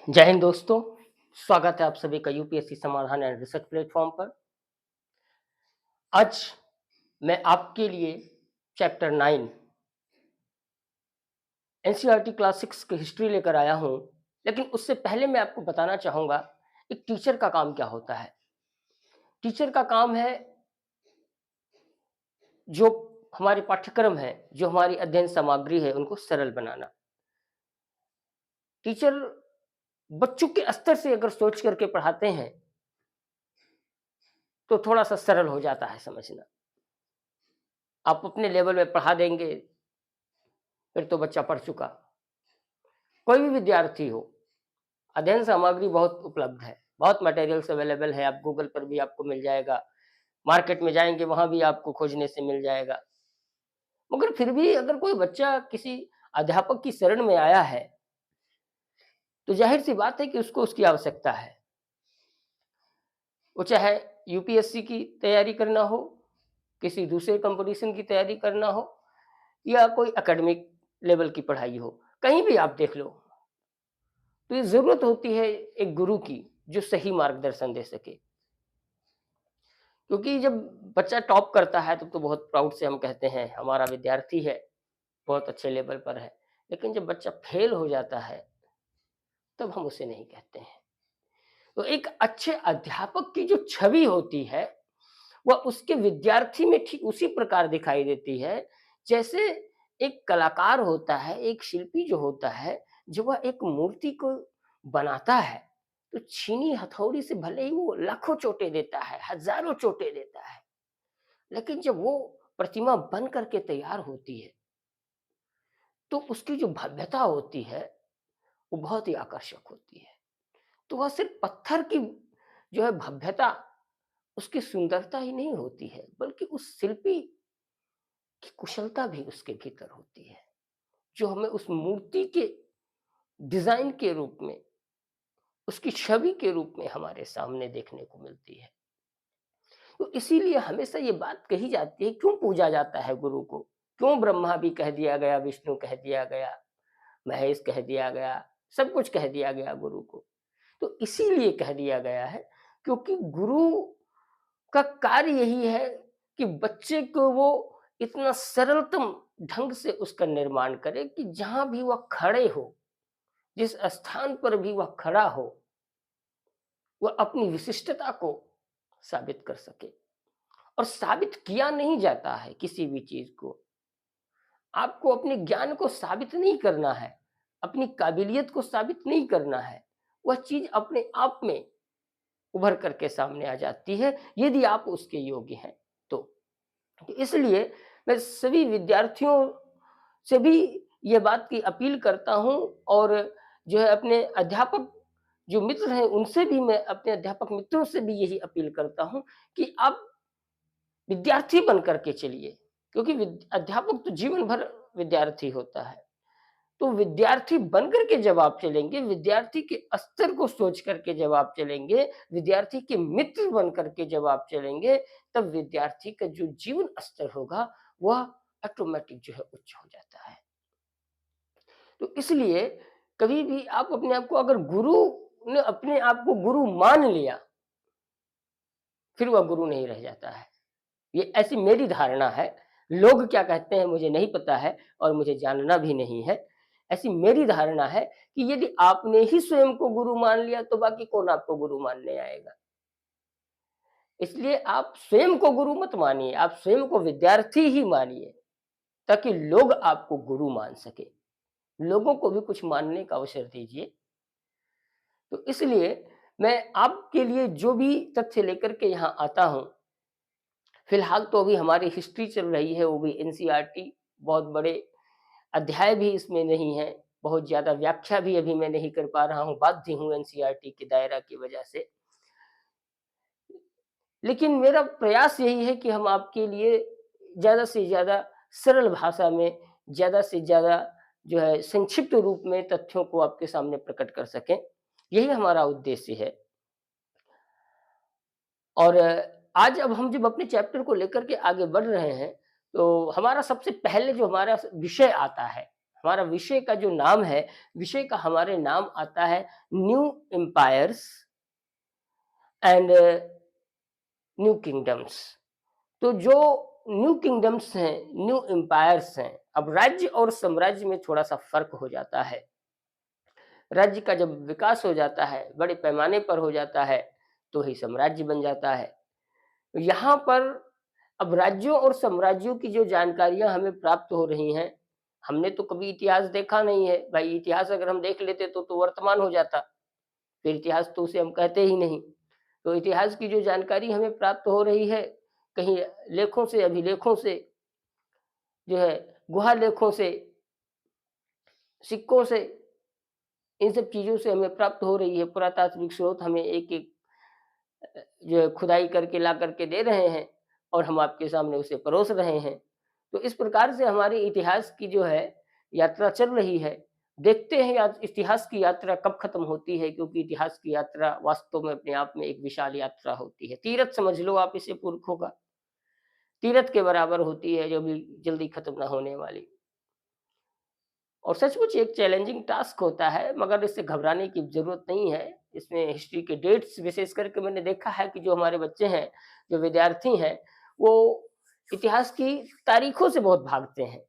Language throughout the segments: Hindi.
जय हिंद दोस्तों, स्वागत है आप सभी का यूपीएससी समाधान एंड रिसर्च प्लेटफॉर्म पर। आज मैं आपके लिए चैप्टर 9 एनसीईआरटी क्लास 6 की हिस्ट्री लेकर आया हूँ। लेकिन उससे पहले मैं आपको बताना चाहूँगा, एक टीचर का काम क्या होता है। टीचर का काम है जो हमारे पाठ्यक्रम है, जो हमारी अध्ययन सामग्री है, उनको सरल बनाना। टीचर बच्चों के स्तर से अगर सोच करके पढ़ाते हैं, तो थोड़ा-सा सरल हो जाता है समझना। आप अपने लेवल में पढ़ा देंगे, फिर तो बच्चा पढ़ चुका। कोई भी विद्यार्थी हो, अध्ययन सामग्री बहुत उपलब्ध है, बहुत मटेरियल्स अवेलेबल है, आप गूगल पर भी आपको मिल जाएगा, मार्केट में जाएँगे वहाँ भी आपको खोजने से मिल जाएगा। मगर फिर भी अगर कोई बच्चा किसी अध्यापक की शरण में आया है, तो ज़ाहिर-सी बात है कि उसको उसकी आवश्यकता है। वो चाहे यूपीएससी की तैयारी करना हो, किसी दूसरे कॉम्पिटिशन की तैयारी करना हो या कोई एकेडमिक लेवल की पढ़ाई हो, कहीं भी आप देख लो। तो ये ज़रूरत होती है एक गुरु की, जो सही मार्गदर्शन दे सके। क्योंकि जब बच्चा टॉप करता है तब तो बहुत प्राउड से हम कहते हैं हमारा विद्यार्थी है, बहुत अच्छे लेवल पर है। लेकिन जब बच्चा फेल हो जाता है, तब हम उसे नहीं कहते हैं। तो एक अच्छे अध्यापक की जो छवि होती है, वह उसके विद्यार्थी में ठीक उसी प्रकार दिखाई देती है, जैसे एक कलाकार होता है, एक शिल्पी जो होता है, जब वह एक मूर्ति को बनाता है, तो छीनी हथौड़ी से भले ही वो लाखों चोटें देता है, हज़ारों चोटें देता है, लेकिन जब वो प्रतिमा बन करके तैयार होती है, तो उसकी जो भव्यता होती है, वो बहुत ही आकर्षक होती है। तो वह सिर्फ़ पत्थर की जो है भव्यता, उसकी सुंदरता ही नहीं होती है, बल्कि उस शिल्पी की कुशलता भी उसके भीतर होती है, जो हमें उस मूर्ति के डिज़ाइन के रूप में, उसकी छवि के रूप में हमारे सामने देखने को मिलती है। तो इसीलिए हमेशा ये बात कही जाती है, क्यों पूजा जाता है गुरु को? क्यों ब्रह्मा भी कह दिया गया, विष्णु कह दिया गया, महेश कह दिया गया, सब कुछ कह दिया गया गुरु को। तो इसीलिए कह दिया गया है, क्योंकि गुरु का कार्य यही है कि बच्चे को वो इतना सरलतम ढंग से उसका निर्माण करे कि जहाँ भी वह खड़े हो, जिस स्थान पर भी वह खड़ा हो, वह अपनी विशिष्टता को साबित कर सके। और साबित किया नहीं जाता है किसी भी चीज़ को। आपको अपने ज्ञान को साबित नहीं करना है, अपनी काबिलियत को साबित नहीं करना है। वह चीज़ अपने आप में उभर कर के सामने आ जाती है, यदि आप उसके योग्य हैं तो। तो इसलिए मैं सभी विद्यार्थियों से भी ये बात की अपील करता हूँ, और जो है अपने अध्यापक जो मित्र हैं, उनसे भी मैं अपने अध्यापक मित्रों से भी यही अपील करता हूँ कि आप विद्यार्थी बन कर के चलिए, क्योंकि अध्यापक तो जीवन भर विद्यार्थी होता है। तो विद्यार्थी बन कर के जब आप चलेंगे, विद्यार्थी के स्तर को सोच करके जब आप चलेंगे, विद्यार्थी के मित्र बन कर के जब आप चलेंगे, तब विद्यार्थी का जो जीवन स्तर होगा, वह ऑटोमेटिक जो है उच्च हो जाता है। तो इसलिए कभी भी आप अपने आप को, अगर गुरु ने अपने आप को गुरु मान लिया, फिर वह गुरु नहीं रह जाता है। ये ऐसी मेरी धारणा है। लोग क्या कहते हैं मुझे नहीं पता है, और मुझे जानना भी नहीं है। ऐसी मेरी धारणा है कि यदि आपने ही स्वयं को गुरु मान लिया, तो बाकी कौन आपको गुरु मानने आएगा। इसलिए आप स्वयं को गुरु मत मानिए, आप स्वयं को विद्यार्थी ही मानिए, ताकि लोग आपको गुरु मान सके। लोगों को भी कुछ मानने का अवसर दीजिए। तो इसलिए मैं आपके लिए जो भी तथ्य लेकर के यहाँ आता हूँ, फिलहाल तो अभी हमारी हिस्ट्री चल रही है, वो भी एनसीईआरटी, बहुत बड़े अध्याय भी इसमें नहीं है, बहुत ज़्यादा व्याख्या भी अभी मैं नहीं कर पा रहा हूँ, बाध्य हूँ एनसीईआरटी के दायरा की वजह से। लेकिन मेरा प्रयास यही है कि हम आपके लिए ज़्यादा से ज़्यादा सरल भाषा में, ज़्यादा से ज़्यादा जो है संक्षिप्त रूप में तथ्यों को आपके सामने प्रकट कर सकें। यही हमारा उद्देश्य है। और आज अब हम जब अपने चैप्टर को लेकर के आगे बढ़ रहे हैं, तो हमारा सबसे पहले जो हमारा विषय आता है, हमारा विषय का जो नाम है, विषय का हमारे नाम आता है new empires and new kingdoms. तो जो न्यू किंगडम्स हैं, न्यू एम्पायर्स हैं, अब राज्य और साम्राज्य में थोड़ा-सा फ़र्क हो जाता है। राज्य का जब विकास हो जाता है, बड़े पैमाने पर हो जाता है, तो ही साम्राज्य बन जाता है। यहाँ पर अब राज्यों और साम्राज्यों की जो जानकारियाँ हमें प्राप्त हो रही हैं, हमने तो कभी इतिहास देखा नहीं है। भाई इतिहास अगर हम देख लेते तो वर्तमान हो जाता, फिर इतिहास तो उसे हम कहते ही नहीं। तो इतिहास की जो जानकारी हमें प्राप्त हो रही है, कहीं लेखों से, अभिलेखों से, जो है गुहा लेखों से, सिक्कों से, इन सब चीज़ों से हमें प्राप्त हो रही है। पुरातात्विक स्रोत हमें एक-एक जो है खुदाई करके ला करके दे रहे हैं और हम आपके सामने उसे परोस रहे हैं। तो इस प्रकार से हमारे इतिहास की जो है यात्रा चल रही है। देखते हैं या इतिहास की यात्रा कब खत्म होती है, क्योंकि इतिहास की यात्रा वास्तव में अपने आप में एक विशाल यात्रा होती है। तीरथ समझ लो आप इसे पुरखों का, तीरथ के बराबर होती है जो भी जल्दी खत्म ना होने वाली। और सचमुच एक चैलेंजिंग टास्क होता है, मगर इससे घबराने की ज़रूरत नहीं है। इसमें हिस्ट्री के डेट्स विशेष करके मैंने देखा है कि जो हमारे बच्चे हैं, जो विद्यार्थी हैं, वो इतिहास की तारीखों से बहुत भागते हैं।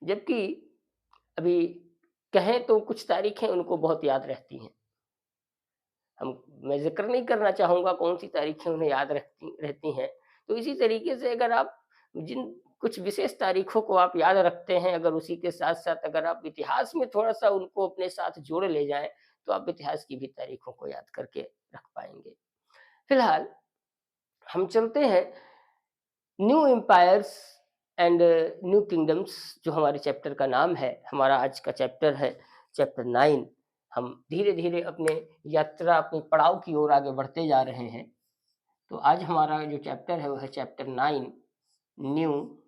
जबकि अभी कहें तो कुछ तारीखें उनको बहुत याद रहती हैं। हम मैं ज़िक्र नहीं करना चाहूँगा कौन-सी तारीखें उन्हें याद रहती रहती हैं। तो इसी तरीके से अगर आप जिन कुछ विशेष तारीखों को आप याद रखते हैं, अगर उसी के साथ-साथ अगर आप इतिहास में थोड़ा-सा उनको अपने साथ जोड़ ले जाएँ, तो आप इतिहास की भी तारीखों को याद करके रख पाएँगे। फिलहाल हम चलते हैं new empires and new kingdoms, जो हमारे चैप्टर का नाम है। हमारा आज का चैप्टर है चैप्टर 9। हम धीरे-धीरे अपने यात्रा, अपने पड़ाव की ओर आगे बढ़ते जा रहे हैं। तो आज हमारा जो चैप्टर है वो है chapter 9, new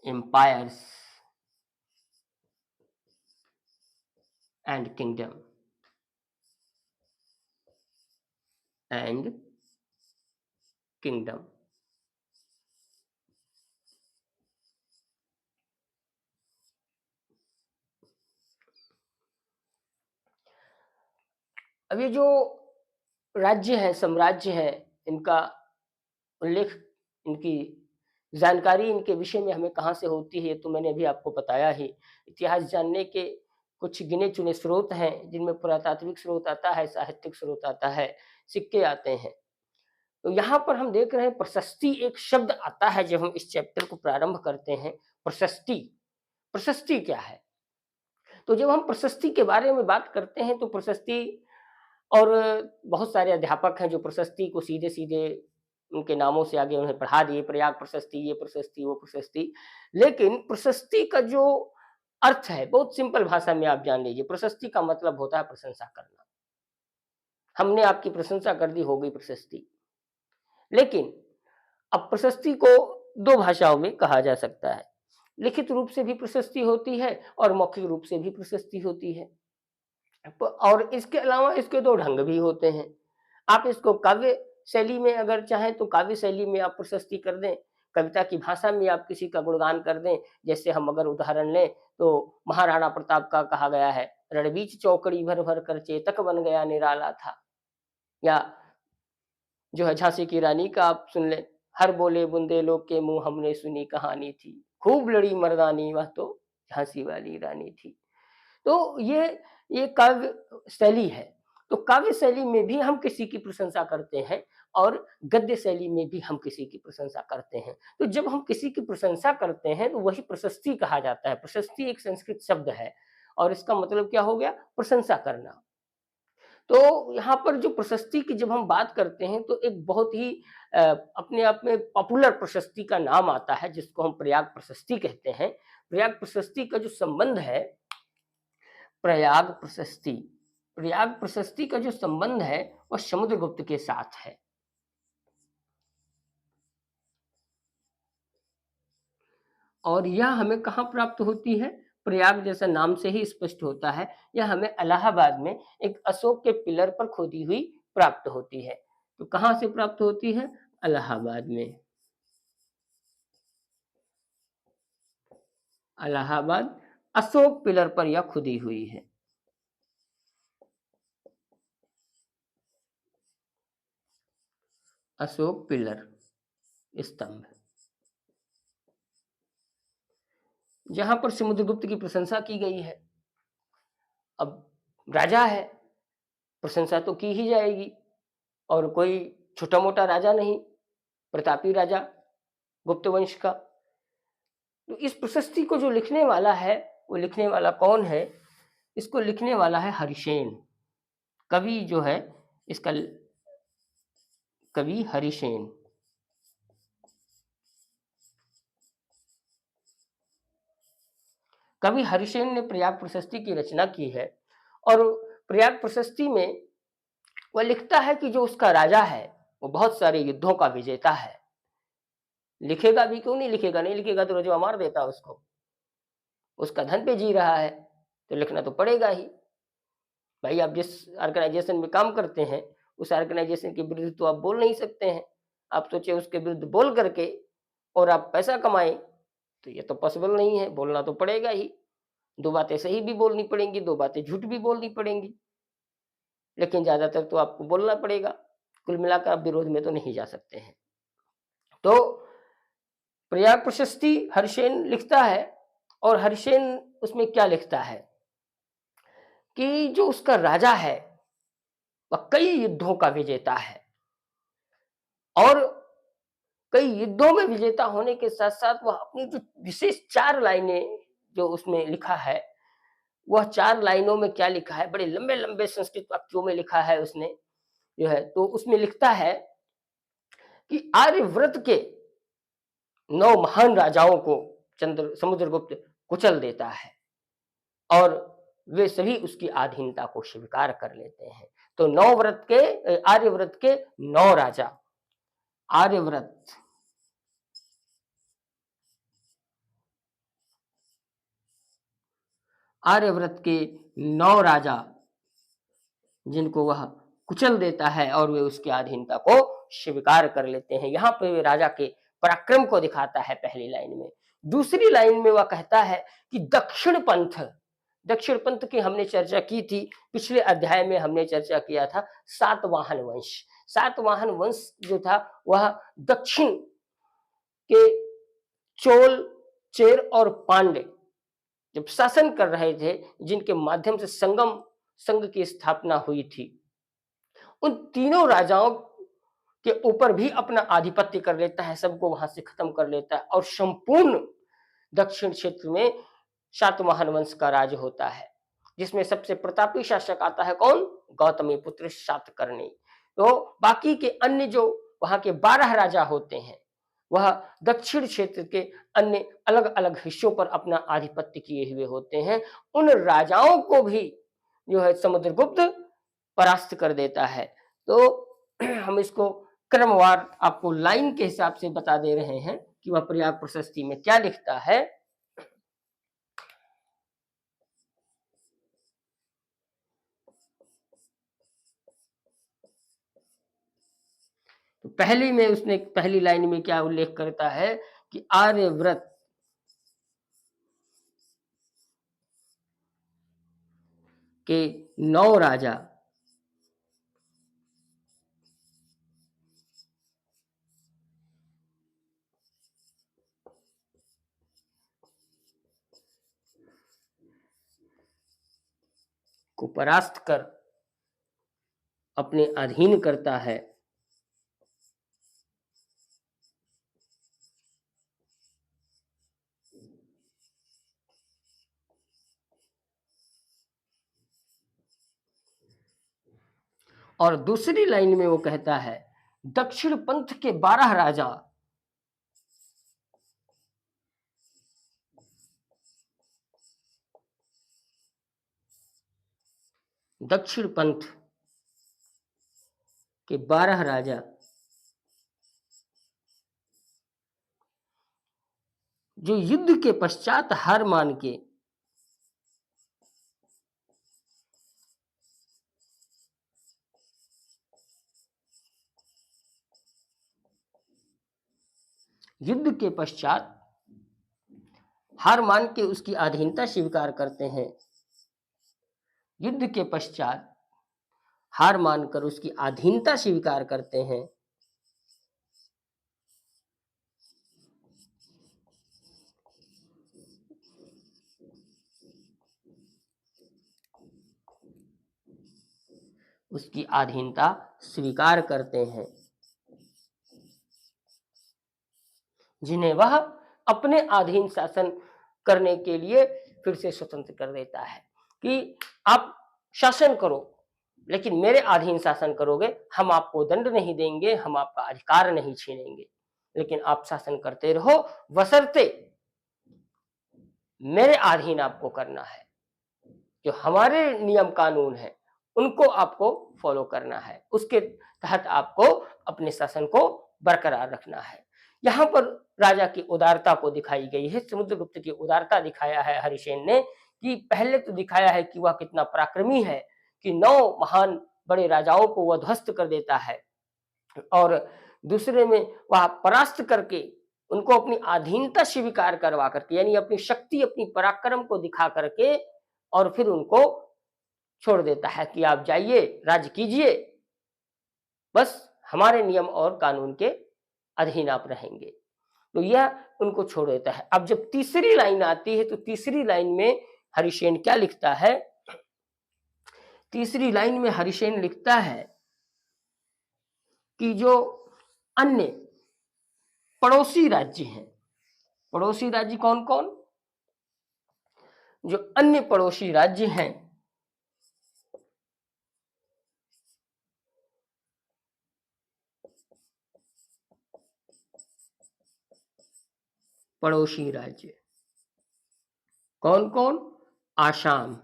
empires and kingdom and kingdom. अब ये जो राज्य है, साम्राज्य है, इनका उल्लेख, इनकी जानकारी इनके विषय में हमें कहाँ से होती है, ये तो मैंने अभी आपको बताया ही। इतिहास जानने के कुछ गिने-चुने स्रोत हैं, जिनमें पुरातात्विक स्रोत आता है, साहित्यिक स्रोत आता है, सिक्के आते हैं। तो यहाँ पर हम देख रहे हैं प्रशस्ति एक शब्द आता है जब हम इस चैप्टर को प्रारंभ करते हैं। प्रशस्ति, प्रशस्ति क्या है? तो जब हम प्रशस्ति के बारे में बात करते हैं तो प्रशस्ति, और बहुत सारे अध्यापक हैं जो प्रशस्ति को सीधे-सीधे उनके नामों से आगे उन्हें पढ़ा दिए, प्रयाग प्रशस्ति, ये प्रशस्ति, वो प्रशस्ति। लेकिन प्रशस्ति का जो अर्थ है, बहुत सिंपल भाषा में आप जान लीजिए, प्रशस्ति का मतलब होता है प्रशंसा करना। हमने आपकी प्रशंसा कर दी, हो गई प्रशस्ति। लेकिन अब प्रशस्ति को 2 भाषाओं में कहा जा सकता है। लिखित रूप से भी प्रशस्ति होती है और मौखिक रूप से भी प्रशस्ति होती है। और इसके अलावा इसके 2 ढंग भी होते हैं। आप इसको काव्य शैली में अगर चाहें तो काव्य शैली में आप प्रशस्ति कर दें, कविता की भाषा में आप किसी का गुणगान कर दें। जैसे हम अगर उदाहरण लें तो महाराणा प्रताप का कहा गया है, रणबीच चौकड़ी भर-भर कर चेतक बन गया निराला था। या जो है झांसी की रानी का आप सुन लें, हर बोले बुंदेलों के मुँह हमने सुनी कहानी थी, खूब लड़ी मर्दानी वह तो झांसी वाली रानी थी। तो ये काव्य शैली है। तो काव्य शैली में भी हम किसी की प्रशंसा करते हैं और गद्य शैली में भी हम किसी की प्रशंसा करते हैं। तो जब हम किसी की प्रशंसा करते हैं तो वही प्रशस्ति कहा जाता है। प्रशस्ति एक संस्कृत शब्द है और इसका मतलब क्या हो गया? प्रशंसा करना। तो यहाँ पर जो प्रशस्ति की जब हम बात करते हैं तो एक बहुत ही अ, अपने आप में पॉपुलर प्रशस्ति का नाम आता है जिसको हम प्रयाग प्रशस्ति कहते हैं। प्रयाग प्रशस्ति का जो संबंध है, प्रयाग प्रशस्ति, प्रयाग प्रशस्ति का जो संबंध है वह समुद्रगुप्त के साथ है। और यह हमें कहाँ प्राप्त होती है? प्रयाग जैसा नाम से ही स्पष्ट होता है, यह हमें इलाहाबाद में एक अशोक के पिलर पर खोदी हुई प्राप्त होती है। तो कहाँ से प्राप्त होती है? इलाहाबाद में। इलाहाबाद अशोक पिलर पर यह खुदी हुई है। अशोक पिलर स्तंभ, जहां पर समुद्रगुप्त की प्रशंसा की गई है। अब राजा है, प्रशंसा तो की ही जाएगी, और कोई छोटा-मोटा राजा नहीं, प्रतापी राजा गुप्त वंश का। तो इस प्रशस्ति को जो लिखने वाला है, वो लिखने वाला कौन है? इसको लिखने वाला है हरिसेन। कवि जो है इसका कवि हरिसेन। कवि हरिसेन ने प्रयाग प्रशस्ति की रचना की है, और प्रयाग प्रशस्ति में वह लिखता है कि जो उसका राजा है वो बहुत सारे युद्धों का विजेता है। लिखेगा भी, क्यों नहीं लिखेगा? नहीं लिखेगा तो रजवा मार देता उसको। उसका धन पे जी रहा है तो लिखना तो पड़ेगा ही। भाई, आप जिस ऑर्गेनाइजेशन में काम करते हैं, उस ऑर्गेनाइजेशन के विरुद्ध तो आप बोल नहीं सकते हैं। आप सोचे उसके विरुद्ध बोल करके और आप पैसा कमाएं, तो ये तो पॉसिबल नहीं है। बोलना तो पड़ेगा ही। दो बातें सही भी बोलनी पड़ेंगी, दो बातें झूठ भी बोलनी पड़ेंगी, लेकिन ज्यादातर तो आपको बोलना पड़ेगा। कुल मिलाकर आप विरोध में तो नहीं जा सकते हैं। तो प्रयाग प्रशस्ति हरिसेन लिखता है, और हरिसेन उसमें क्या लिखता है कि जो उसका राजा है वह कई युद्धों का विजेता है, और कई युद्धों में विजेता होने के साथ साथ वह अपनी जो विशेष 4 लाइनें जो उसमें लिखा है, वह 4 लाइनों में क्या लिखा है, बड़े लंबे-लंबे संस्कृत वाक्यों में लिखा है उसने जो है। तो उसमें लिखता है कि आर्यव्रत के 9 महान राजाओं को समुद्रगुप्त कुचल देता है, और वे सभी उसकी अधीनता को स्वीकार कर लेते हैं। तो 9 व्रत के आर्यव्रत के 9 राजा, आर्यव्रत आर्यव्रत के 9 राजा जिनको वह कुचल देता है, और वे उसकी अधीनता को स्वीकार कर लेते हैं। यहाँ पे वे राजा के पराक्रम को दिखाता है पहली लाइन में। दूसरी लाइन में वह कहता है कि दक्षिण पंथ की हमने चर्चा की थी, पिछले अध्याय में हमने चर्चा किया था सातवाहन वंश। सातवाहन वंश जो था वह दक्षिण के चोल, चेर और पांडे जब शासन कर रहे थे, जिनके माध्यम से संघ की स्थापना हुई थी, उन तीनों राजाओं के ऊपर भी अपना आधिपत्य कर लेता है, सबको वहां से खत्म कर लेता है, और संपूर्ण दक्षिण क्षेत्र में सातवाहन वंश का राज होता है, जिसमें सबसे प्रतापी शासक आता है कौन? गौतमी पुत्र सातकर्णी। तो बाकी के अन्य जो वहां के 12 राजा होते हैं, वह दक्षिण क्षेत्र के अन्य अलग अलग हिस्सों पर अपना आधिपत्य किए हुए होते हैं। उन राजाओं को भी जो है समुद्रगुप्त परास्त कर देता है। तो हम इसको क्रमवार आपको लाइन के हिसाब से बता दे रहे हैं कि वह प्रयाग प्रशस्ति में क्या लिखता है। तो पहली में उसने पहली लाइन में क्या उल्लेख करता है कि आर्यव्रत के 9 राजा को परास्त कर अपने अधीन करता है, और दूसरी लाइन में वो कहता है दक्षिण पंथ के 12 राजा दक्षिण पंथ के 12 राजा जो युद्ध के पश्चात हार मान के युद्ध के पश्चात हार मान के उसकी अधीनता स्वीकार करते हैं। युद्ध के पश्चात हार मानकर उसकी अधीनता स्वीकार करते हैं। उसकी अधीनता स्वीकार करते हैं, जिन्हें वह अपने अधीन शासन करने के लिए फिर से स्वतंत्र कर देता है कि आप शासन करो, लेकिन मेरे अधीन शासन करोगे, हम आपको दंड नहीं देंगे, हम आपका अधिकार नहीं छीनेंगे, लेकिन आप शासन करते रहो, बशर्ते मेरे अधीन आपको करना है। जो हमारे नियम कानून है उनको आपको फॉलो करना है, उसके तहत आपको अपने शासन को बरकरार रखना है। यहाँ पर राजा की उदारता को दिखाई गई है, समुद्रगुप्त की उदारता दिखाया है हरिसेन ने, कि पहले तो दिखाया है कि वह कितना पराक्रमी है, कि 9 महान बड़े राजाओं को वह ध्वस्त कर देता है, और दूसरे में वह परास्त करके उनको अपनी अधीनता स्वीकार करवा करके, यानी अपनी शक्ति अपनी पराक्रम को दिखा करके, और फिर उनको छोड़ देता है कि आप जाइए, राज्य कीजिए, बस हमारे नियम और कानून के अधीन आप रहेंगे। तो यह उनको छोड़ देता है। अब जब तीसरी लाइन आती है तो तीसरी लाइन में हरिसेन क्या लिखता है? तीसरी लाइन में हरिसेन लिखता है कि जो अन्य पड़ोसी राज्य हैं, पड़ोसी राज्य कौन कौन? जो अन्य पड़ोसी राज्य हैं, पड़ोसी राज्य कौन कौन? आसाम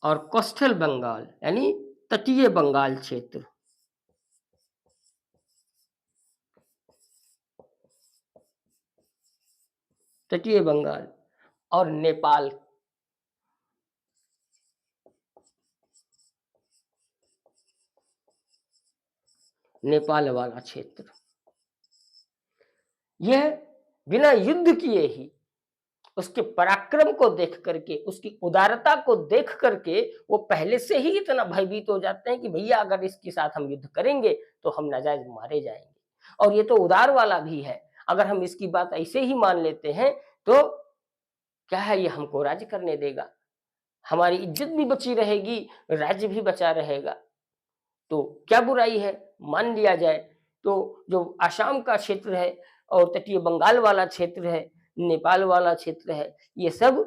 और कोस्टल बंगाल, यानी तटीय बंगाल क्षेत्र, तटीय बंगाल, और नेपाल, नेपाल वाला क्षेत्र। यह बिना युद्ध किए ही उसके पराक्रम को देख करके, उसकी उदारता को देख करके वो पहले से ही इतना भयभीत हो जाते हैं कि भैया अगर इसके साथ हम युद्ध करेंगे तो हम नाजायज मारे जाएंगे। और ये तो उदार वाला भी है, अगर हम इसकी बात ऐसे ही मान लेते हैं तो क्या है, ये हमको राज्य करने देगा, हमारी इज्जत भी बची रहेगी, राज्य भी बचा रहेगा, तो क्या बुराई है, मान लिया जाए। तो जो आसाम का क्षेत्र है और तटीय बंगाल वाला क्षेत्र है, नेपाल वाला क्षेत्र है, ये सब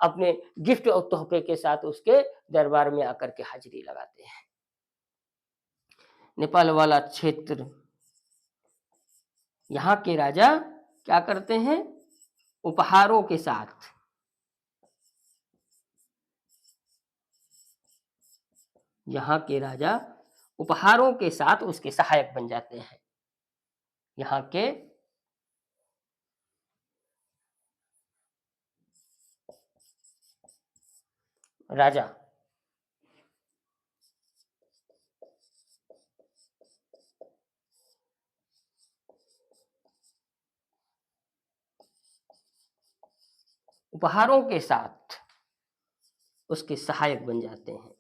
अपने गिफ्ट और तोहफे के साथ उसके दरबार में आकर के हाजिरी लगाते हैं। नेपाल वाला क्षेत्र, यहाँ के राजा क्या करते हैं? उपहारों के साथ, यहाँ के राजा उपहारों के साथ उसके सहायक बन जाते हैं। यहाँ के राजा उपहारों के साथ उसके सहायक बन जाते हैं।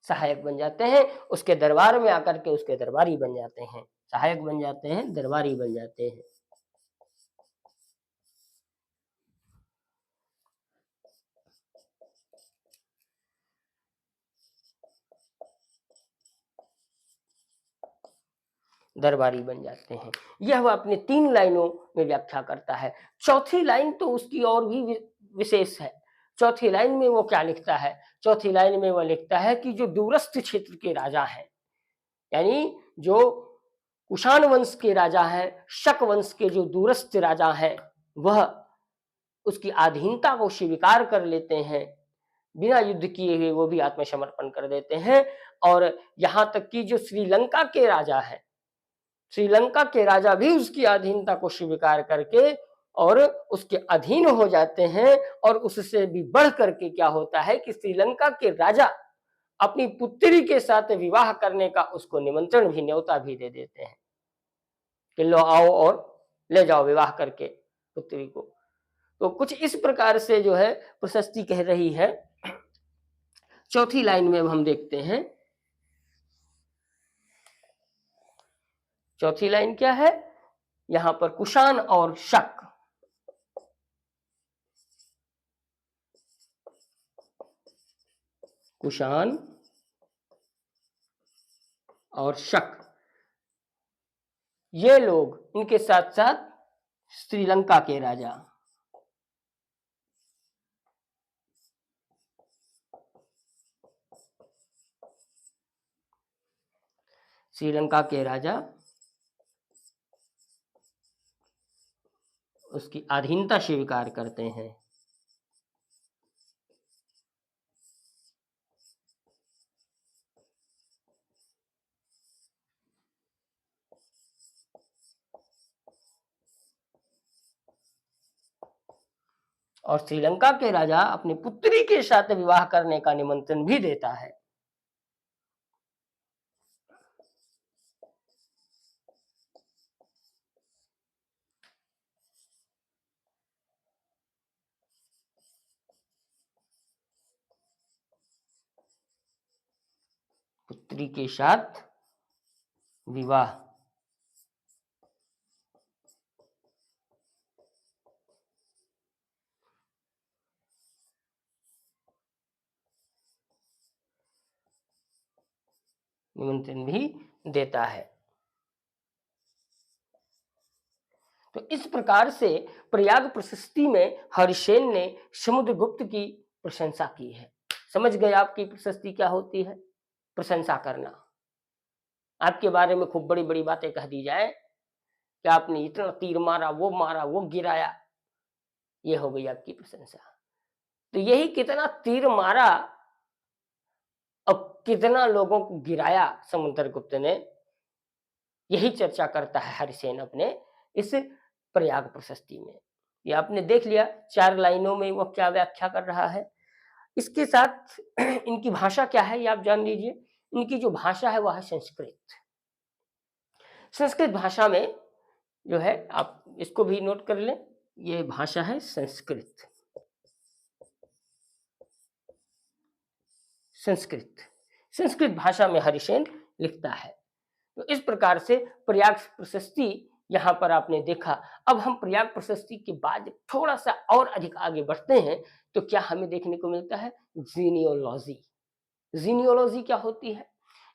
सहायक बन जाते हैं, उसके दरबार में आकर के उसके दरबारी बन जाते हैं, सहायक बन जाते हैं, दरबारी बन जाते हैं। दरबारी बन जाते हैं। यह वह अपने 3 लाइनों में व्याख्या करता है। चौथी लाइन तो उसकी और भी विशेष है। चौथी लाइन में वो क्या लिखता है? चौथी लाइन में वह लिखता है कि जो दूरस्थ क्षेत्र के राजा हैं, यानी जो कुषाण वंश के राजा हैं, शक वंश के जो दूरस्थ राजा हैं, वह उसकी अधीनता को स्वीकार कर लेते हैं, बिना युद्ध किए हुए वो भी आत्मसमर्पण कर देते हैं। और यहाँ तक कि जो श्रीलंका के राजा हैं, श्रीलंका के राजा भी उसकी अधीनता को स्वीकार करके और उसके अधीन हो जाते हैं। और उससे भी बढ़ करके क्या होता है कि श्रीलंका के राजा अपनी पुत्री के साथ विवाह करने का उसको निमंत्रण भी, न्योता भी दे देते हैं कि लो आओ और ले जाओ विवाह करके पुत्री को। तो कुछ इस प्रकार से जो है प्रशस्ति कह रही है। चौथी लाइन में अब हम देखते हैं, चौथी लाइन क्या है, यहां पर कुषाण और शक। कुषाण और शक, ये लोग, इनके साथ साथ श्रीलंका के राजा, श्रीलंका के राजा उसकी अधीनता स्वीकार करते हैं। और श्रीलंका के राजा अपनी पुत्री के साथ विवाह करने का निमंत्रण भी देता है। पुत्री के साथ विवाह, निमंत्रण भी देता है। तो इस प्रकार से प्रयाग प्रशस्ति में हरिसेन ने समुद्रगुप्त की प्रशंसा की है। समझ गए आपकी प्रशस्ति क्या होती है? प्रशंसा करना। आपके बारे में खूब बड़ी बड़ी बातें कह दी जाए कि आपने इतना तीर मारा, वो गिराया, ये हो गई आपकी प्रशंसा। तो यही कितना तीर मारा और कितना लोगों को गिराया समुद्रगुप्त ने, यही चर्चा करता है हरिसेन अपने इस प्रयाग प्रशस्ति में। ये आपने देख लिया 4 लाइनों में वो क्या व्याख्या कर रहा है। इसके साथ इनकी भाषा क्या है ये आप जान लीजिए। इनकी जो भाषा है वह है संस्कृत। संस्कृत भाषा में जो है, आप इसको भी नोट कर लें, ये भाषा है संस्कृत। संस्कृत, संस्कृत भाषा में हरिसेन लिखता है। तो इस प्रकार से प्रयाग प्रशस्ति यहाँ पर आपने देखा। अब हम प्रयाग प्रशस्ति के बाद थोड़ा सा और अधिक आगे बढ़ते हैं तो क्या हमें देखने को मिलता है, जीनियोलॉजी। जीनियोलॉजी क्या होती है?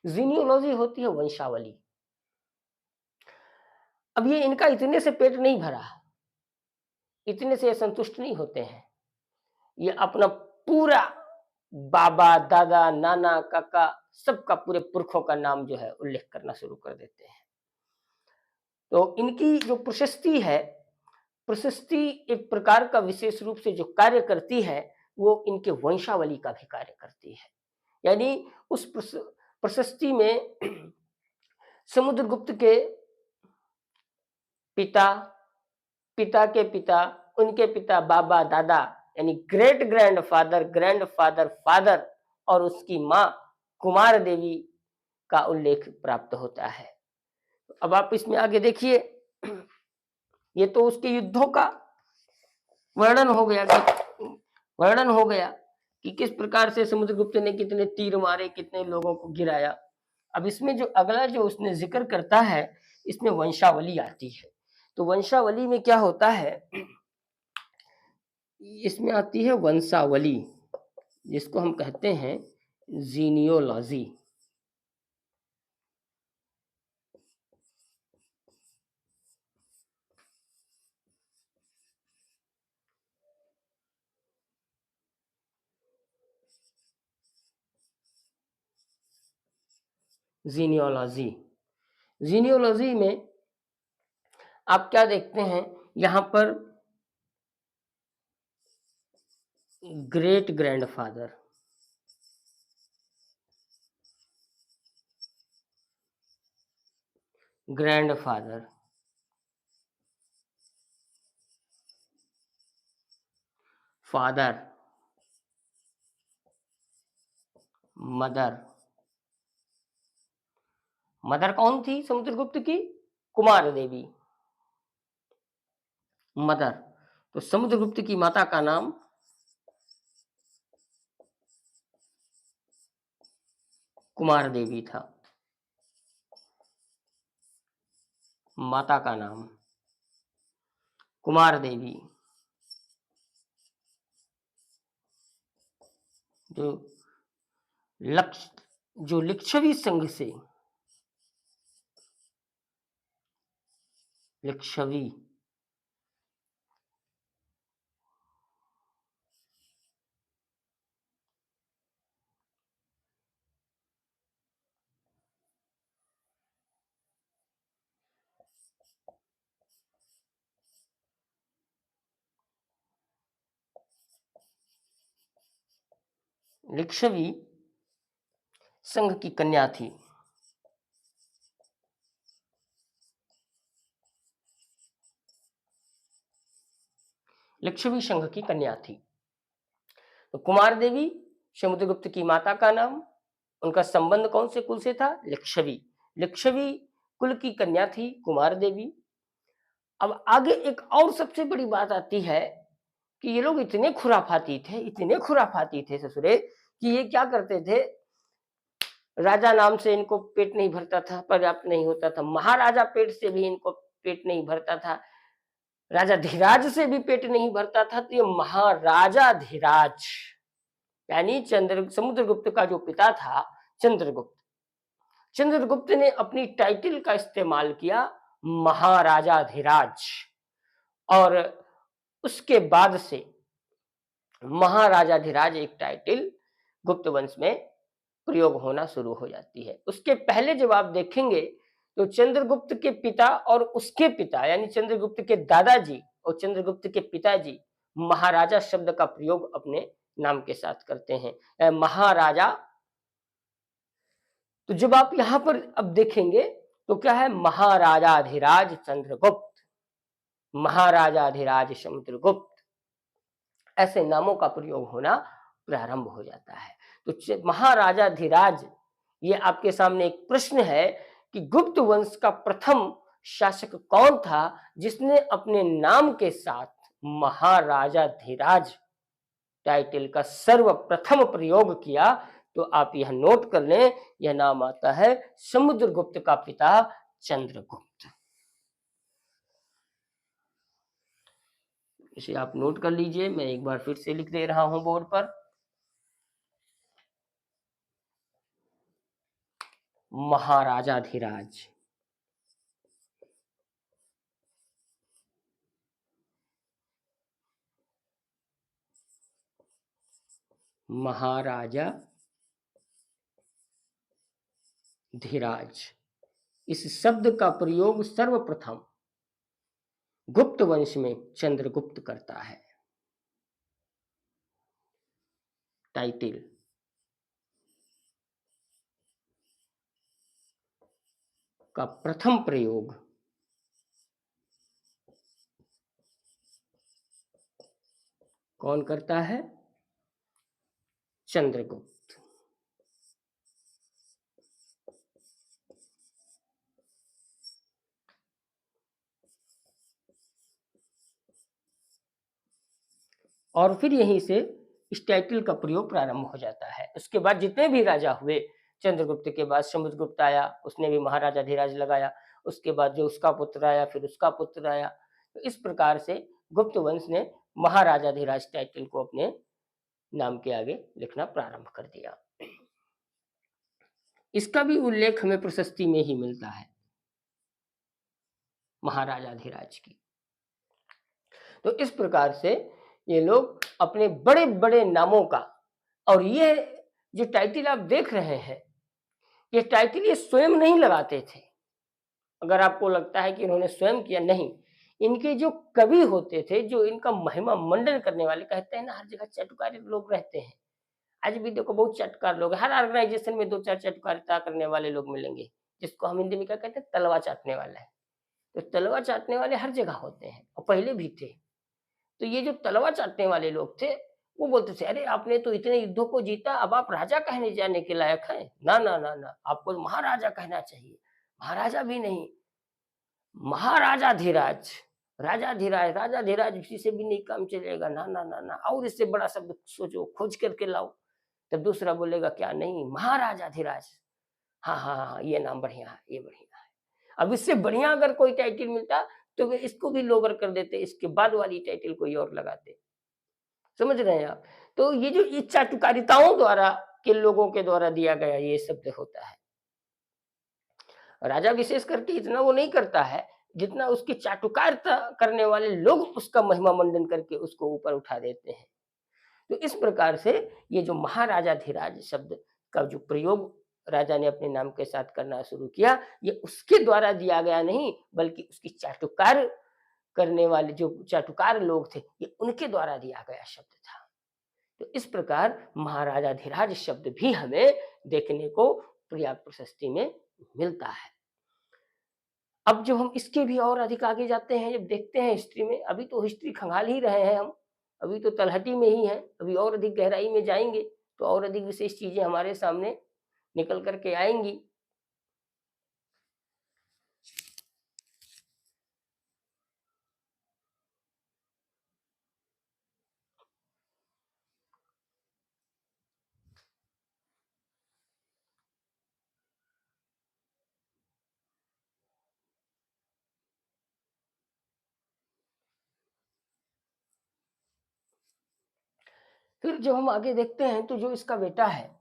जीनियोलॉजी होती है वंशावली। अब ये इनका इतने से पेट नहीं भरा, इतने से संतुष्ट नहीं होते हैं। ये अपना पूरा बाबा, दादा, नाना, काका, सबका पूरे पुरखों का नाम जो है उल्लेख करना शुरू कर देते हैं। तो इनकी जो प्रशस्ति है, प्रशस्ति एक प्रकार का विशेष रूप से जो कार्य करती है वो इनके वंशावली का भी कार्य करती है। यानी उस प्रशस्ति में समुद्रगुप्त के पिता, पिता के पिता, उनके पिता, बाबा, दादा, यानी ग्रेट ग्रैंडफादर, ग्रैंडफादर, फादर और उसकी माँ कुमार देवी का उल्लेख प्राप्त होता है। अब आप इसमें आगे देखिए, ये तो उसके युद्धों का वर्णन हो गया कि किस प्रकार से समुद्रगुप्त ने कितने तीर मारे, कितने लोगों को गिराया। अब इसमें जो अगला जो उसने जिक्र करता है, इसमें वंशावली आती है। तो वंशावली में क्या होता है, इसमें आती है वंशावली, जिसको हम कहते हैं जीनियोलॉजी। जीनियोलॉजी, जीनियोलॉजी में आप क्या देखते हैं, यहां पर great grandfather, grandfather, father, mother. Mother कौन थी समुद्रगुप्त की? कुमार देवी, मदर। तो समुद्रगुप्त की माता का नाम कुमार देवी था। माता का नाम कुमार देवी। जो जो लिच्छवी संघ से, लिच्छवी, लिच्छवी संघ की कन्या थी। लिच्छवी संघ की कन्या थी। तो कुमार देवी समुद्रगुप्त की माता का नाम, उनका संबंध कौन से कुल से था? लिच्छवी। लिच्छवी कुल की कन्या थी कुमार देवी। अब आगे एक और सबसे बड़ी बात आती है कि ये लोग इतने खुराफाती थे, इतने खुराफाती थे ससुरे, कि ये क्या करते थे, राजा नाम से इनको पेट नहीं भरता था, पर्याप्त नहीं होता था। महाराजा पेट से भी इनको पेट नहीं भरता था। राजा धीराज से भी पेट नहीं भरता था, तो ये महाराजा धीराज यानी समुद्रगुप्त का जो पिता था चंद्रगुप्त, चंद्रगुप्त ने अपनी टाइटल का इस्तेमाल किया महाराजाधिराज, और उसके बाद से महाराजाधिराज एक टाइटल गुप्त वंश में प्रयोग होना शुरू हो जाती है। उसके पहले जब आप देखेंगे तो चंद्रगुप्त के पिता और उसके पिता यानी चंद्रगुप्त के दादाजी और चंद्रगुप्त के पिताजी महाराजा शब्द का प्रयोग अपने नाम के साथ करते हैं, महाराजा। तो जब आप यहां पर अब देखेंगे तो क्या है, महाराजाधिराज चंद्रगुप्त, महाराजाधिराज समुद्रगुप्त, ऐसे नामों का प्रयोग होना प्रारंभ हो जाता है। तो महाराजाधिराज, ये आपके सामने एक प्रश्न है कि गुप्त वंश का प्रथम शासक कौन था जिसने अपने नाम के साथ महाराजाधिराज टाइटल का सर्वप्रथम प्रयोग किया? तो आप यह नोट कर लें, यह नाम आता है समुद्रगुप्त का पिता चंद्रगुप्त। इसे आप नोट कर लीजिए, मैं एक बार फिर से लिख दे रहा हूं बोर्ड पर। महाराजाधिराज, महाराजा धीराज, इस शब्द का प्रयोग सर्वप्रथम गुप्त वंश में चंद्रगुप्त करता है। टाइटल का प्रथम प्रयोग कौन करता है? चंद्रगुप्त। और फिर यहीं से इस टाइटल का प्रयोग प्रारंभ हो जाता है। उसके बाद जितने भी राजा हुए, चंद्रगुप्त के बाद समुद्रगुप्त आया, उसने भी महाराजा धीराज लगाया। उसके बाद जो उसका पुत्र आया, फिर उसका पुत्र आया। तो इस प्रकार से गुप्त वंश ने महाराजा धीराज टाइटल को अपने नाम के आगे लिखना प्रारंभ कर दिया। इसका भी उल्लेख हमें प्रशस्ति में ही मिलता है, महाराजा धीराज की। तो इस प्रकार से ये लोग अपने बड़े बड़े नामों का, और ये जो टाइटल आप देख रहे हैं, ये टाइटल ये स्वयं नहीं लगाते थे। अगर आपको लगता है कि इन्होंने स्वयं किया, नहीं, इनके जो कवि होते थे, जो इनका महिमा मंडन करने वाले, कहते हैं ना हर जगह चटुकारी लोग रहते हैं। आज भी देखो बहुत चटकार लोग, हर ऑर्गेनाइजेशन में दो चार चटकारिता करने वाले लोग मिलेंगे, जिसको हम हिंदी में क्या कहते हैं, तलवा चाटने वाला है। तो तलवा चाटने वाले हर जगह होते हैं और पहले भी थे। तो ये जो तलवा चाटने वाले लोग थे, वो बोलते थे, "अरे! आपने तो इतने युद्धों को जीता, अब आप राजा कहने जाने के लायक हैं। ना, ना, ना, ना, आपको तो महाराजा कहना चाहिए। महाराजा भी नहीं, महाराजाधिराज, राजाधिराज, राजाधिराज इसी से भी नहीं काम चलेगा। ना, ना, ना, ना, और इससे बड़ा शब्द सोचो, खोज करके लाओ।" तब दूसरा बोलेगा, "क्या नहीं, महाराजाधिराज। हाँ, हाँ, हाँ, हाँ, ये नाम बढ़िया है, ये बढ़िया है।" अब इससे बढ़िया अगर कोई टाइटल मिलता, तो वे इसको भी लोअर कर देते, इसके बाद वाली टाइटल कोई और लगाते। समझ रहे हैं आप? तो ये जो इच्छाटुकारिताओं द्वारा के लोगों के द्वारा दिया गया ये शब्द होता है। राजा विशेष करके इतना वो नहीं करता है, जितना उसकी चाटुकारिता करने वाले लोग उसका महिमा मंडन करके उसको ऊपर उठा देते हैं। तो इस प्रकार से ये जो महाराजाधिराज शब्द का जो प्रयोग राजा ने अपने नाम के साथ करना शुरू किया, ये उसके द्वारा दिया गया नहीं, बल्कि उसकी चाटुकार करने वाले जो चाटुकार लोग थे, ये उनके द्वारा दिया गया शब्द था। तो इस प्रकार महाराजाधिराज शब्द भी हमें देखने को पर्याय प्रशस्ति में मिलता है। अब जब हम इसके भी और अधिक आगे जाते हैं, जब देखते हैं हिस्ट्री में, अभी तो हिस्ट्री खंगाल ही रहे हैं हम, अभी तो तलहटी में ही हैं, अभी और अधिक गहराई में जाएँगे, तो और अधिक विशेष चीज़ें हमारे सामने निकल कर के आएँगी। फिर जब हम आगे देखते हैं, तो जो इसका बेटा है,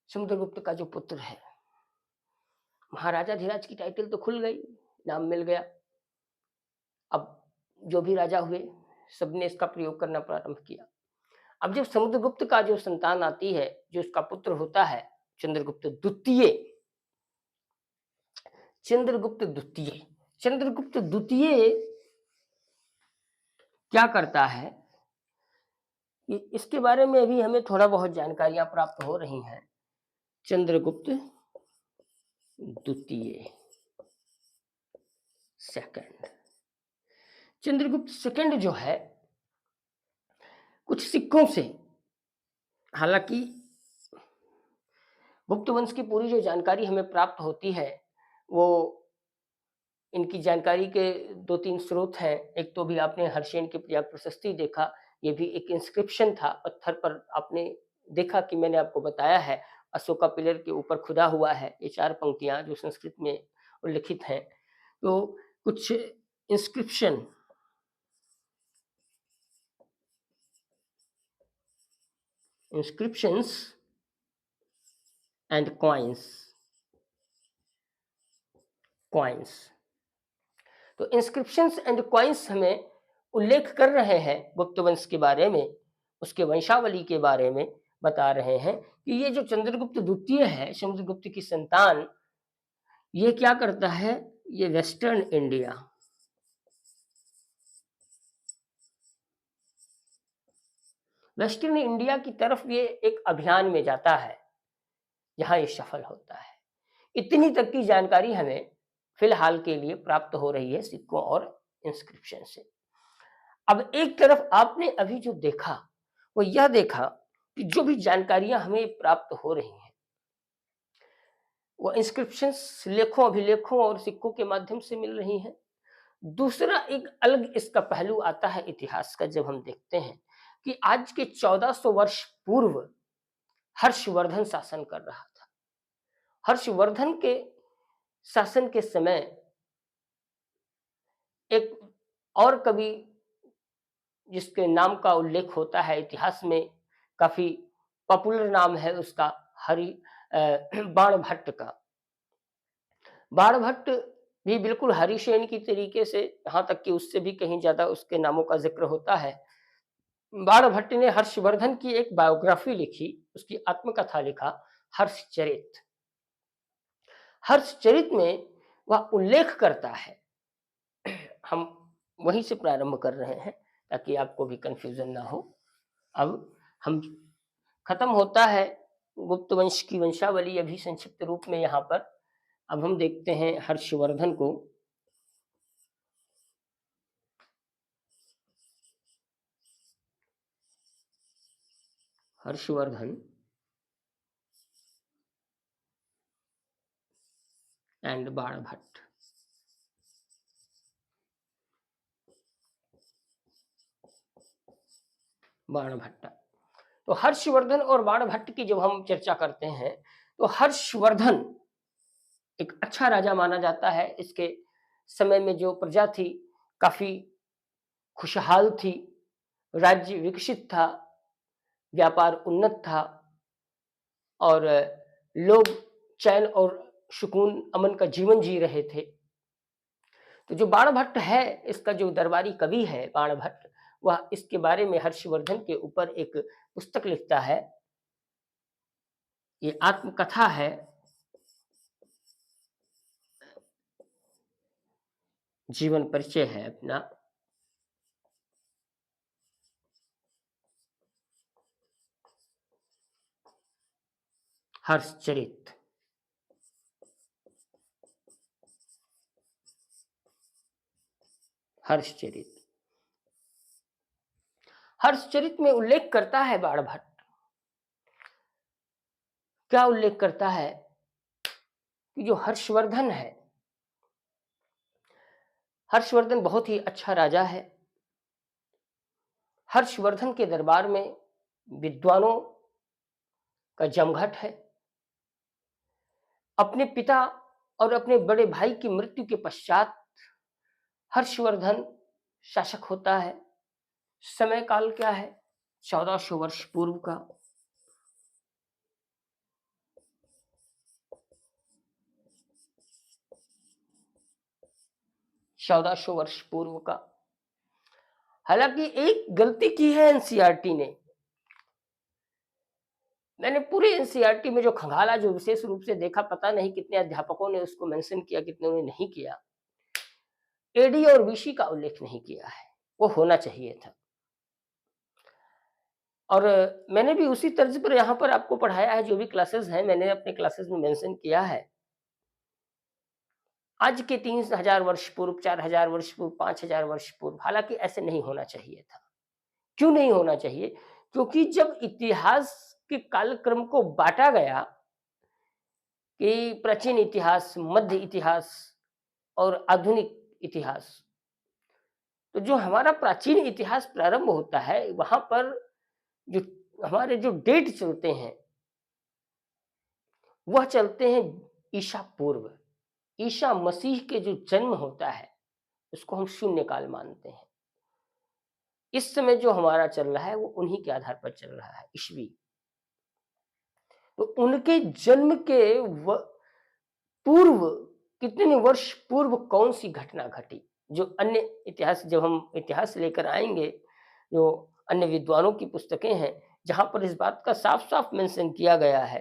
समुद्रगुप्त का जो पुत्र है, महाराजाधिराज की टाइटल तो खुल गई, नाम मिल गया। अब जो भी राजा हुए, सबने इसका प्रयोग करना प्रारंभ किया। अब जब समुद्रगुप्त का जो संतान आती है, जो उसका पुत्र होता है, चंद्रगुप्त द्वितीय, चंद्रगुप्त द्वितीय, चंद्रगुप्त द्वितीय क्या करता है, कि इसके बारे में अभी हमें थोड़ा बहुत जानकारियां प्राप्त हो रही हैं। चंद्रगुप्त द्वितीय सेकंड, चंद्रगुप्त सेकंड जो है, कुछ सिक्कों से, हालांकि गुप्त वंश की पूरी जो जानकारी हमें प्राप्त होती है, वो इनकी जानकारी के 2-3 स्रोत हैं। एक तो भी आपने हर्षेन की पर्याय प्रशस्ति देखा, ये भी एक इंस्क्रिप्शन था पत्थर पर, आपने देखा कि मैंने आपको बताया है, अशोका पिलर के ऊपर खुदा हुआ है, ये 4 पंक्तियाँ जो संस्कृत में उल्लिखित हैं। तो कुछ inscription, inscriptions and coins, coins, तो इंस्क्रिप्शंस एंड कॉइन्स हमें उल्लेख कर रहे हैं गुप्त वंश के बारे में, उसके वंशावली के बारे में बता रहे हैं कि ये जो चंद्रगुप्त द्वितीय है, समुद्रगुप्त की संतान, ये क्या करता है, ये वेस्टर्न इंडिया, वेस्टर्न इंडिया की तरफ ये एक अभियान में जाता है, जहाँ ये सफल होता है। इतनी तक की जानकारी हमें फिलहाल के लिए प्राप्त हो रही है सिक्कों और इंस्क्रिप्शन से। अब एक तरफ आपने अभी जो देखा, वो यह देखा कि जो भी जानकारियाँ हमें प्राप्त हो रही हैं, वो इंस्क्रिप्शंस, लेखों, अभिलेखों और सिक्कों के माध्यम से मिल रही हैं। दूसरा एक अलग इसका पहलू आता है इतिहास का, जब हम देखते हैं कि आज के 1400 वर्ष पूर्व हर्षवर्धन शासन कर रहा था। हर्षवर्धन के शासन के समय एक और कवि, जिसके नाम का उल्लेख होता है इतिहास में, काफ़ी पॉपुलर नाम है उसका, हरि बाणभट्ट का। बाणभट्ट भी बिल्कुल हरिसेन की तरीके से, यहाँ तक कि उससे भी कहीं ज़्यादा उसके नामों का ज़िक्र होता है। बाणभट्ट ने हर्षवर्धन की एक बायोग्राफी लिखी, उसकी आत्मकथा लिखा, हर्षचरित। हर्षचरित में वह उल्लेख करता है, हम वहीं से प्रारंभ कर रहे हैं ताकि आपको भी कन्फ्यूज़न ना हो। अब हम, खत्म होता है गुप्त वंश की वंशावली अभी संक्षिप्त रूप में यहाँ पर। अब हम देखते हैं हर्षवर्धन को। हर्षवर्धन एंड बाणभट्ट। बाणभट्ट। तो हर्षवर्धन और बाणभट्ट की जब हम चर्चा करते हैं, तो हर्षवर्धन एक अच्छा राजा माना जाता है। इसके समय में जो प्रजा थी, काफ़ी खुशहाल थी, राज्य विकसित था, व्यापार उन्नत था और लोग चैन और सुकून, अमन का जीवन जी रहे थे। तो जो बाणभट्ट है, इसका जो दरबारी कवि है बाणभट्ट, वह इसके बारे में हर्षवर्धन के ऊपर एक पुस्तक लिखता है। ये आत्मकथा है, जीवन परिचय है अपना। हर्षचरित। हर्षचरित। हर्षचरित में उल्लेख करता है बाणभट्ट, क्या उल्लेख करता है कि जो हर्षवर्धन है, हर्षवर्धन बहुत ही अच्छा राजा है। हर्षवर्धन के दरबार में विद्वानों का जमघट है। अपने पिता और अपने बड़े भाई की मृत्यु के पश्चात हर्षवर्धन शासक होता है। समय काल क्या है? 1400 वर्ष पूर्व का। 1400 वर्ष पूर्व का। हालांकि एक गलती की है एनसीईआरटी ने। मैंने पूरे एनसीईआरटी में जो खंगाला, जो विशेष रूप से देखा, पता नहीं कितने अध्यापकों ने उसको मेंशन किया, कितने ने नहीं किया। एडी और बीसी का उल्लेख नहीं किया है, वो होना चाहिए था। और मैंने भी उसी तर्ज पर यहाँ पर आपको पढ़ाया है, जो भी क्लासेस हैं, मैंने अपने क्लासेस में मेंशन किया है। आज के 3000 वर्ष पूर्व, 4000 वर्ष पूर्व, 5000 वर्ष पूर्व, हालांकि ऐसे नहीं होना चाहिए था। क्यों नहीं होना चाहिए? क्योंकि जब इतिहास के कालक्रम को बांटा गया कि प्राचीन इतिहास, मध्य इतिहास और आधुनिक इतिहास, तो जो हमारा प्राचीन इतिहास प्रारंभ होता है, वहां पर जो हमारे जो डेट चलते हैं, वह चलते हैं ईसा पूर्व। ईसा मसीह के जो जन्म होता है, उसको हम शून्य काल मानते हैं। इस समय जो हमारा चल रहा है, वो उन्हीं के आधार पर चल रहा है, ईस्वी। तो उनके जन्म के पूर्व, कितने वर्ष पूर्व कौन सी घटना घटी, जो अन्य इतिहास, जब हम इतिहास लेकर आएंगे, जो अन्य विद्वानों की पुस्तकें हैं, जहां पर इस बात का साफ साफ मेंशन किया गया है